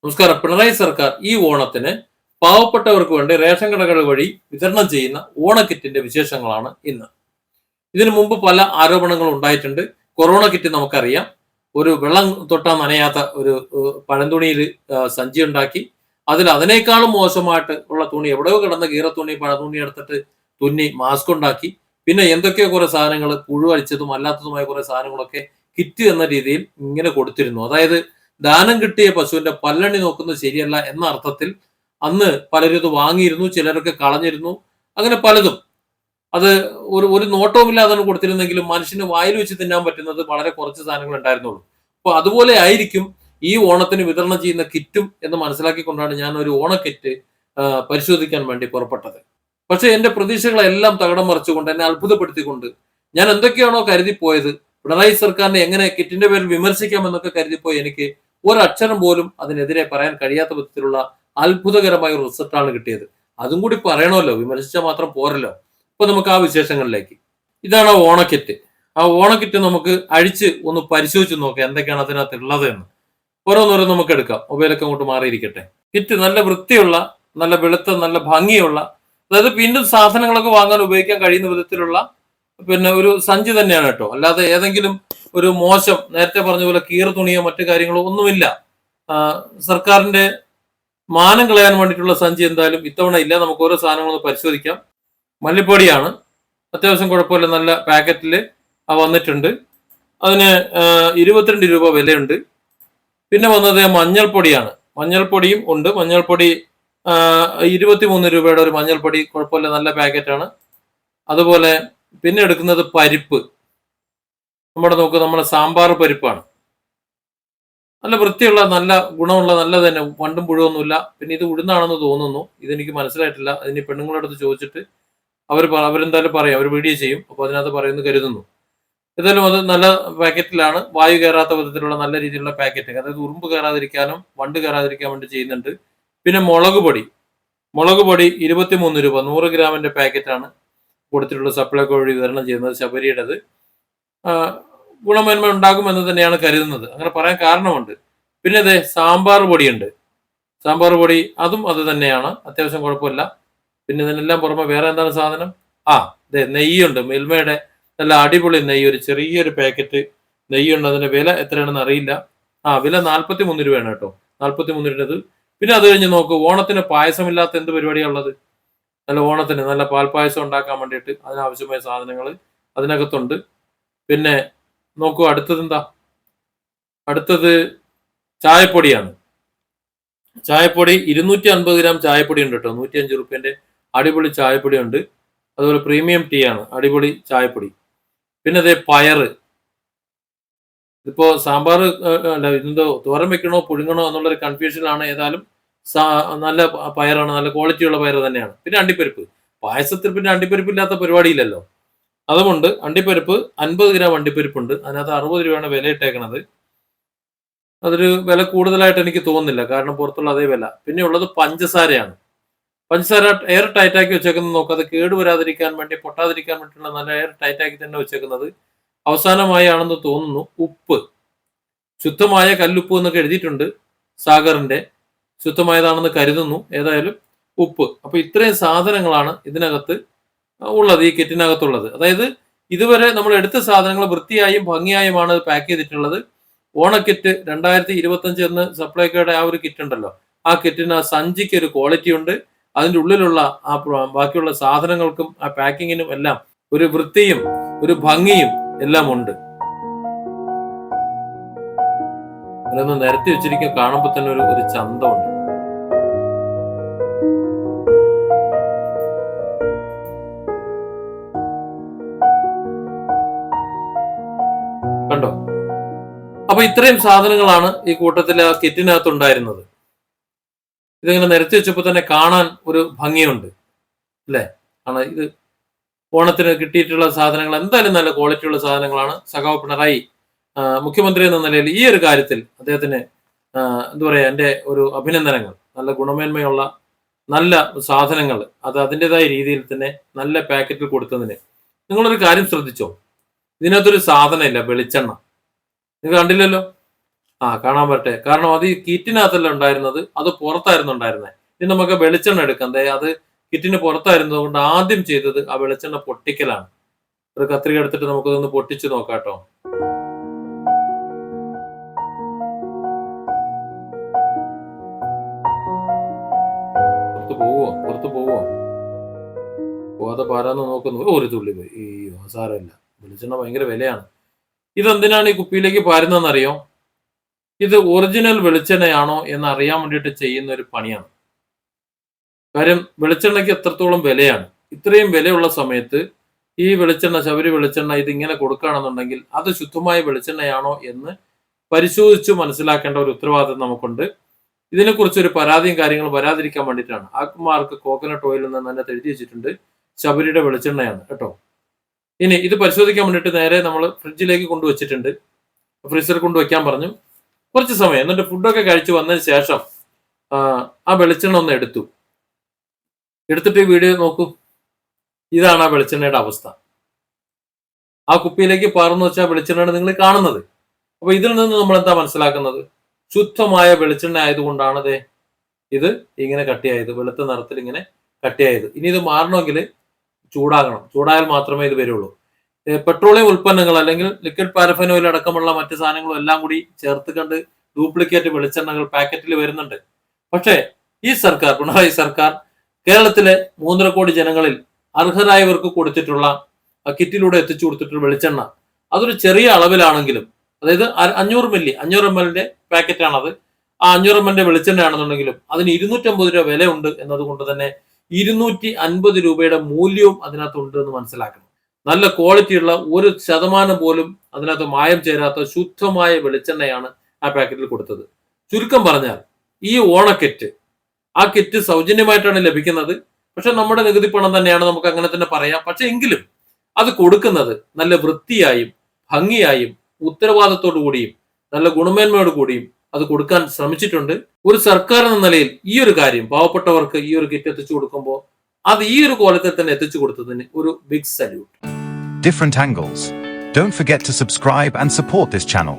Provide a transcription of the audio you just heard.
നമസ്കാരം. പിണറായി സർക്കാർ ഈ ഓണത്തിന് പാവപ്പെട്ടവർക്ക് വേണ്ടി റേഷൻ കടകൾ വഴി വിതരണം ചെയ്യുന്ന ഓണക്കിറ്റിന്റെ വിശേഷങ്ങളാണ് ഇന്ന്. ഇതിനു മുമ്പ് പല ആരോപണങ്ങളും ഉണ്ടായിട്ടുണ്ട്. കൊറോണ കിറ്റ് നമുക്കറിയാം. ഒരു വെള്ളം തൊട്ടാൽ നനയാത്ത ഒരു പഴംതുണിയിൽ സഞ്ചി ഉണ്ടാക്കി അതിനേക്കാളും മോശമായിട്ട് ഉള്ള തുണി എവിടെയോ കിടന്ന കീറത്തുണി പഴതുണി എടുത്തിട്ട് തുന്നി മാസ്ക് ഉണ്ടാക്കി. പിന്നെ എന്തൊക്കെയോ കുറെ സാധനങ്ങൾ പുഴുവരിച്ചതും അല്ലാത്തതുമായ കുറെ സാധനങ്ങളൊക്കെ കിറ്റ് എന്ന രീതിയിൽ ഇങ്ങനെ കൊടുത്തിരുന്നു. അതായത് ദാനം കിട്ടിയ പശുവിന്റെ പല്ലണി നോക്കുന്നത് ശരിയല്ല എന്ന അർത്ഥത്തിൽ അന്ന് പലരും ഇത് വാങ്ങിയിരുന്നു, ചിലരൊക്കെ കളഞ്ഞിരുന്നു. അങ്ങനെ പലതും അത് ഒരു ഒരു നോട്ടവുമില്ലാതാണ് കൊടുത്തിരുന്നെങ്കിലും മനുഷ്യന് വായിൽ വെച്ച് തിന്നാൻ പറ്റുന്നത് വളരെ കുറച്ച് സാധനങ്ങൾ ഉണ്ടായിരുന്നുള്ളൂ. അപ്പൊ അതുപോലെ ആയിരിക്കും ഈ ഓണത്തിന് വിതരണം ചെയ്യുന്ന കിറ്റും എന്ന് മനസ്സിലാക്കിക്കൊണ്ടാണ് ഞാൻ ഒരു ഓണക്കിറ്റ് പരിശോധിക്കാൻ വേണ്ടി പുറപ്പെട്ടത്. പക്ഷെ എന്റെ പ്രതീക്ഷകളെല്ലാം തകിടം മറിച്ചുകൊണ്ട് എന്നെ അത്ഭുതപ്പെടുത്തിക്കൊണ്ട് ഞാൻ എന്തൊക്കെയാണോ കരുതിപ്പോയത്, പിണറായി സർക്കാരിനെ എങ്ങനെ കിറ്റിന്റെ പേരിൽ വിമർശിക്കാമെന്നൊക്കെ കരുതിപ്പോയി എനിക്ക് ഒരക്ഷരം പോലും അതിനെതിരെ പറയാൻ കഴിയാത്ത വിധത്തിലുള്ള അത്ഭുതകരമായ ഒരു റിസൾട്ടാണ് കിട്ടിയത്. അതും കൂടി പറയണമല്ലോ, വിമർശിച്ചാൽ മാത്രം പോരല്ലോ. അപ്പൊ നമുക്ക് ആ വിശേഷങ്ങളിലേക്ക്. ഇതാണ് ആ ഓണക്കിറ്റ്. ആ ഓണക്കിറ്റ് നമുക്ക് അഴിച്ച് ഒന്ന് പരിശോധിച്ച് നോക്കാം എന്തൊക്കെയാണ് അതിനകത്ത് ഉള്ളത് എന്ന്. ഓരോന്നോരോന്ന് നമുക്ക് എടുക്കാം. മൊബൈലൊക്കെ അങ്ങോട്ട് മാറിയിരിക്കട്ടെ. കിറ്റ് നല്ല വൃത്തിയുള്ള, നല്ല വെളുത്ത, നല്ല ഭംഗിയുള്ള, അതായത് വീണ്ടും സാധനങ്ങളൊക്കെ വാങ്ങാൻ ഉപയോഗിക്കാൻ കഴിയുന്ന വിധത്തിലുള്ള ഒരു സഞ്ചി തന്നെയാണ് കേട്ടോ. അല്ലാതെ ഏതെങ്കിലും ഒരു മോശം നേരത്തെ പറഞ്ഞ പോലെ കീറ തുണിയോ മറ്റു കാര്യങ്ങളോ ഒന്നുമില്ല. സർക്കാരിന്റെ മാനം കളയാൻ വേണ്ടിയിട്ടുള്ള സഞ്ചി എന്തായാലും ഇത്തവണ ഇല്ല. നമുക്ക് ഓരോ സാധനങ്ങളൊന്ന് പരിശോധിക്കാം. മല്ലിപ്പൊടിയാണ്, അത്യാവശ്യം കുഴപ്പമില്ല, നല്ല പാക്കറ്റിൽ വന്നിട്ടുണ്ട്. അതിന് 22 രൂപ വിലയുണ്ട്. പിന്നെ വന്നത് മഞ്ഞൾപ്പൊടിയാണ്. മഞ്ഞൾപ്പൊടിയും ഉണ്ട്. മഞ്ഞൾപ്പൊടി 23 രൂപയുടെ ഒരു മഞ്ഞൾപ്പൊടി, കുഴപ്പമില്ല, നല്ല പാക്കറ്റാണ്. അതുപോലെ പിന്നെ എടുക്കുന്നത് പരിപ്പ്. നമ്മുടെ സാമ്പാർ പരിപ്പാണ്. നല്ല വൃത്തിയുള്ള, നല്ല ഗുണമുള്ള, നല്ല തന്നെ, വണ്ടും പുഴുവൊന്നുമില്ല. പിന്നെ ഇത് ഉഴുന്നാണെന്ന് തോന്നുന്നു, ഇതെനിക്ക് മനസ്സിലായിട്ടില്ല. അതിന് പെണ്ണുങ്ങളുടെ അടുത്ത് ചോദിച്ചിട്ട് അവരെന്തായാലും പറയും, അവർ വീഡിയോ ചെയ്യും. അപ്പോൾ അതിനകത്ത് പറയുമെന്ന് കരുതുന്നു. ഏതായാലും അത് നല്ല പാക്കറ്റിലാണ്, വായു കയറാത്ത വിധത്തിലുള്ള നല്ല രീതിയിലുള്ള പാക്കറ്റ്. അതായത് ഉറുമ്പ് കയറാതിരിക്കാനും വണ്ട് കയറാതിരിക്കാൻ വേണ്ടി ചെയ്യുന്നുണ്ട്. പിന്നെ മുളക് പൊടി 23 രൂപ, 100 ഗ്രാമിന്റെ പാക്കറ്റാണ് കൊടുത്തിട്ടുള്ള. സപ്ലൈകോ വഴി വിതരണം ചെയ്യുന്നത്, ശബരിയുടേത്. ഗുണമേന്മ ഉണ്ടാകുമെന്ന് തന്നെയാണ് കരുതുന്നത്. അങ്ങനെ പറയാൻ കാരണമുണ്ട്. പിന്നെ അതെ, സാമ്പാർ പൊടിയുണ്ട്. സാമ്പാർ പൊടി അതും അത് തന്നെയാണ്, അത്യാവശ്യം കുഴപ്പമില്ല. പിന്നെ ഇതിനെല്ലാം പുറമെ വേറെ എന്താണ് സാധനം? അതെ, നെയ്യുണ്ട്. മിൽമയുടെ നല്ല അടിപൊളി നെയ്യ്, ഒരു ചെറിയൊരു പാക്കറ്റ് നെയ്യുണ്ട്. അതിന്റെ വില എത്രയാണെന്ന് അറിയില്ല. വില 43 രൂപയാണ് കേട്ടോ. 43 രൂപ. പിന്നെ അത് കഴിഞ്ഞ് നോക്കൂ, ഓണത്തിന് പായസമില്ലാത്ത എന്ത് പരിപാടിയാണ് ഉള്ളത്? നല്ല ഓണത്തിന് നല്ല പാൽപ്പായസം ഉണ്ടാക്കാൻ വേണ്ടിയിട്ട് അതിനാവശ്യമായ സാധനങ്ങൾ അതിനകത്തുണ്ട്. പിന്നെ നോക്കൂ, അടുത്തത് ചായപ്പൊടിയാണ്. ചായപ്പൊടി 250 ഗ്രാം ചായപ്പൊടി ഉണ്ട് കേട്ടോ. 105 റുപ്യന്റെ അടിപൊളി ചായപ്പൊടി ഉണ്ട്. അതുപോലെ പ്രീമിയം ടീ ആണ്, അടിപൊളി ചായപ്പൊടി. പിന്നെ അതേ പയറ്. ഇതിപ്പോ സാമ്പാർ അല്ല, ഇതെന്തോ തോരൻ വെക്കണോ പുഴുങ്ങണോ എന്നുള്ളൊരു കൺഫ്യൂഷനിലാണ്. ഏതായാലും നല്ല പയറാണ്, നല്ല ക്വാളിറ്റിയുള്ള പയർ തന്നെയാണ്. പിന്നെ അണ്ടിപ്പരിപ്പ്. പായസത്തിൽ പിന്നെ അണ്ടിപ്പരിപ്പില്ലാത്ത പരിപാടിയില്ലല്ലോ. അതുകൊണ്ട് അണ്ടിപ്പരിപ്പ് 50 ഗ്രാം അണ്ടിപ്പരിപ്പുണ്ട്. അതിനകത്ത് 60 രൂപയാണ് വില ഇട്ടേക്കണത്. അതൊരു വില കൂടുതലായിട്ട് എനിക്ക് തോന്നുന്നില്ല, കാരണം പുറത്തുള്ള അതേ വില. പിന്നെ ഉള്ളത് പഞ്ചസാരയാണ്. പഞ്ചസാര എയർ ടൈറ്റ് ആക്കി വെച്ചേക്കുന്നത് നോക്കാതെ കേടുവരാതിരിക്കാൻ വേണ്ടി, പൊട്ടാതിരിക്കാൻ വേണ്ടിയിട്ടുള്ള നല്ല എയർ ടൈറ്റ് ആക്കി തന്നെ വെച്ചേക്കുന്നത്. അവസാനമായി ആണെന്ന് തോന്നുന്നു ഉപ്പ്. ശുദ്ധമായ കല്ലുപ്പ് എന്നൊക്കെ എഴുതിയിട്ടുണ്ട്. സാഗറിന്റെ ശുദ്ധമായതാണെന്ന് കരുതുന്നു. ഏതായാലും ഉപ്പ്. അപ്പൊ ഇത്രയും സാധനങ്ങളാണ് ഇതിനകത്ത് ഉള്ളത്, ഈ കിറ്റിനകത്തുള്ളത്. അതായത് ഇതുവരെ നമ്മൾ എടുത്ത സാധനങ്ങൾ വൃത്തിയായും ഭംഗിയായുമാണ് പാക്ക് ചെയ്തിട്ടുള്ളത്. ഓണക്കിറ്റ് 2025 എന്ന് സപ്ലൈകോയുടെ ആ ഒരു കിറ്റ് ഉണ്ടല്ലോ, ആ കിറ്റിന്, ആ സഞ്ചിക്ക് ഒരു ക്വാളിറ്റി ഉണ്ട്. അതിൻ്റെ ഉള്ളിലുള്ള ബാക്കിയുള്ള സാധനങ്ങൾക്കും ആ പാക്കിങ്ങിനും എല്ലാം ഒരു വൃത്തിയും ഒരു ഭംഗിയും എല്ലാം ഉണ്ട്. അതിനൊന്ന് നിരത്തി വെച്ചിരിക്കുക, കാണുമ്പോൾ തന്നെ ഒരു ചന്തമുണ്ട്. കണ്ടോ? അപ്പൊ ഇത്രയും സാധനങ്ങളാണ് ഈ കൂട്ടത്തിൽ ആ കിറ്റിനകത്ത് ഉണ്ടായിരുന്നത്. ഇതിങ്ങനെ നിരത്തി വെച്ചപ്പോൾ തന്നെ കാണാൻ ഒരു ഭംഗിയുണ്ട്, അല്ലേ? ഇത് ഓണത്തിന് കിട്ടിയിട്ടുള്ള സാധനങ്ങൾ എന്തായാലും നല്ല ക്വാളിറ്റിയുള്ള സാധനങ്ങളാണ്. സഖാവ് പിണറായി മുഖ്യമന്ത്രി എന്ന നിലയിൽ ഈ ഒരു കാര്യത്തിൽ അദ്ദേഹത്തിന് എന്താ പറയാ, എൻ്റെ ഒരു അഭിനന്ദനങ്ങൾ. നല്ല ഗുണമേന്മയുള്ള നല്ല സാധനങ്ങൾ അത് അതിൻ്റെതായ രീതിയിൽ തന്നെ നല്ല പാക്കറ്റിൽ കൊടുത്തതിന്. നിങ്ങളൊരു കാര്യം ശ്രദ്ധിച്ചോ, ഇതിനകത്തൊരു സാധനം ഇല്ല, വെളിച്ചെണ്ണ. നിങ്ങൾ കണ്ടില്ലല്ലോ. കാണാൻ പറ്റേ. കാരണം അത് ഈ കിറ്റിനകത്തല്ല ഉണ്ടായിരുന്നത്, അത് പുറത്തായിരുന്നു ഉണ്ടായിരുന്നത്. ഇനി നമുക്ക് വെളിച്ചെണ്ണ എടുക്കാം. അത് കിറ്റിന് പുറത്തായിരുന്നത് കൊണ്ട് ആദ്യം ചെയ്തത് ആ വെളിച്ചെണ്ണ പൊട്ടിക്കലാണ്. ഒരു കത്രിക എടുത്തിട്ട് നമുക്കതൊന്ന് പൊട്ടിച്ചു നോക്കാം കേട്ടോ. പുറത്ത് പോവോ? പോവാതെ പാരാന്ന് നോക്കുന്നു. ഒരു തുള്ളി പോയി. ഈ സാരമില്ല, വെളിച്ചെണ്ണ ഭയങ്കര വിലയാണ്. ഇതെന്തിനാണ് ഈ കുപ്പിയിലേക്ക് പാരുന്നതെന്നറിയോ? ഇത് ഒറിജിനൽ വെളിച്ചെണ്ണയാണോ എന്ന് അറിയാൻ വേണ്ടിയിട്ട് ചെയ്യുന്ന ഒരു പണിയാണ്. കാര്യം വെളിച്ചെണ്ണയ്ക്ക് എത്രത്തോളം വിലയാണ്. ഇത്രയും വിലയുള്ള സമയത്ത് ഈ വെളിച്ചെണ്ണ, ശബരി വെളിച്ചെണ്ണ ഇതിങ്ങനെ കൊടുക്കുകയാണെന്നുണ്ടെങ്കിൽ അത് ശുദ്ധമായ വെളിച്ചെണ്ണയാണോ എന്ന് പരിശോധിച്ച് മനസ്സിലാക്കേണ്ട ഒരു ഉത്തരവാദിത്വം നമുക്കുണ്ട്. ഇതിനെക്കുറിച്ച് ഒരു പരാതിയും കാര്യങ്ങളും വരാതിരിക്കാൻ വേണ്ടിയിട്ടാണ്. ആക്മാർക്ക് കോക്കനട്ട് ഓയിൽ എന്ന് തന്നെ എഴുതി വെച്ചിട്ടുണ്ട്, ശബരിയുടെ വെളിച്ചെണ്ണയാണ് കേട്ടോ. ഇനി ഇത് പരിശോധിക്കാൻ വേണ്ടിയിട്ട് നേരെ നമ്മൾ ഫ്രിഡ്ജിലേക്ക് കൊണ്ടുവച്ചിട്ടുണ്ട്. ഫ്രീസറിൽ കൊണ്ടുവയ്ക്കാൻ പറഞ്ഞു. കുറച്ച് സമയം, എന്നിട്ട് ഫുഡൊക്കെ കഴിച്ചു വന്നതിന് ശേഷം ആ വെളിച്ചെണ്ണ ഒന്ന് എടുത്തിട്ട് ഈ വീഡിയോ നോക്കൂ. ഇതാണ് ആ വെളിച്ചെണ്ണയുടെ അവസ്ഥ. ആ കുപ്പിയിലേക്ക് പാർന്നു വെച്ചാൽ വെളിച്ചെണ്ണയാണ് നിങ്ങൾ കാണുന്നത്. അപ്പൊ ഇതിൽ നിന്ന് നമ്മൾ എന്താ മനസ്സിലാക്കുന്നത്? ശുദ്ധമായ വെളിച്ചെണ്ണ ആയതുകൊണ്ടാണ് ഇത് ഇങ്ങനെ കട്ടിയായത്, വെളുത്ത നിറത്തിൽ ഇങ്ങനെ കട്ടിയായത്. ഇനി ഇത് മാറണമെങ്കിൽ ചൂടാകണം. ചൂടായാൽ മാത്രമേ ഇത് വരുള്ളൂ. പെട്രോളിയം ഉൽപ്പന്നങ്ങൾ അല്ലെങ്കിൽ ലിക്വിഡ് പാരഫിൻ ഓയിൽ അടക്കമുള്ള മറ്റ് സാധനങ്ങളും എല്ലാം കൂടി ചേർത്ത് കണ്ട് ഡ്യൂപ്ലിക്കേറ്റ് വെളിച്ചെണ്ണകൾ പാക്കറ്റിൽ വരുന്നുണ്ട്. പക്ഷേ ഈ സർക്കാർ, പിണറായി സർക്കാർ, കേരളത്തിലെ 3.5 കോടി ജനങ്ങളിൽ അർഹരായവർക്ക് കൊടുത്തിട്ടുള്ള കിറ്റിലൂടെ എത്തിച്ചു കൊടുത്തിട്ടുള്ള വെളിച്ചെണ്ണ അതൊരു ചെറിയ അളവിലാണെങ്കിലും, അതായത് 500 ml 500 ml പാക്കറ്റാണത്. ആ 500 ml വെളിച്ചെണ്ണയാണെന്നുണ്ടെങ്കിലും അതിന് 250 രൂപ വില ഉണ്ട് എന്നതുകൊണ്ട് തന്നെ 250 രൂപയുടെ മൂല്യവും അതിനകത്തുണ്ട് എന്ന് മനസ്സിലാക്കണം. നല്ല ക്വാളിറ്റിയുള്ള 1% പോലും അതിനകത്ത് മായം ചേരാത്ത ശുദ്ധമായ വെളിച്ചെണ്ണയാണ് ആ പാക്കറ്റിൽ കൊടുത്തത്. ചുരുക്കം പറഞ്ഞാൽ ഈ ഓണക്കിറ്റ്, ആ കിറ്റ് സൗജന്യമായിട്ടാണ് ലഭിക്കുന്നത്. പക്ഷെ നമ്മുടെ നികുതി പണം തന്നെയാണ്, നമുക്ക് അങ്ങനെ തന്നെ പറയാം. പക്ഷെ എങ്കിലും അത് കൊടുക്കുന്നത് നല്ല വൃത്തിയായും ഭംഗിയായും ഉത്തരവാദിത്തോടു കൂടിയും നല്ല ഗുണമേന്മയോട് കൂടിയും അത് കൊടുക്കാൻ ശ്രമിച്ചിട്ടുണ്ട്. ഒരു സർക്കാർ എന്ന നിലയിൽ ഈ ഒരു കാര്യം, പാവപ്പെട്ടവർക്ക് ഈ ഒരു കിറ്റ് എത്തിച്ചു കൊടുക്കുമ്പോൾ അത് ഈ ഒരു കോലത്തിൽ തന്നെ എത്തിച്ചു കൊടുത്തതിന് ഒരു big salute. Different angles. Don't forget to subscribe and support this channel.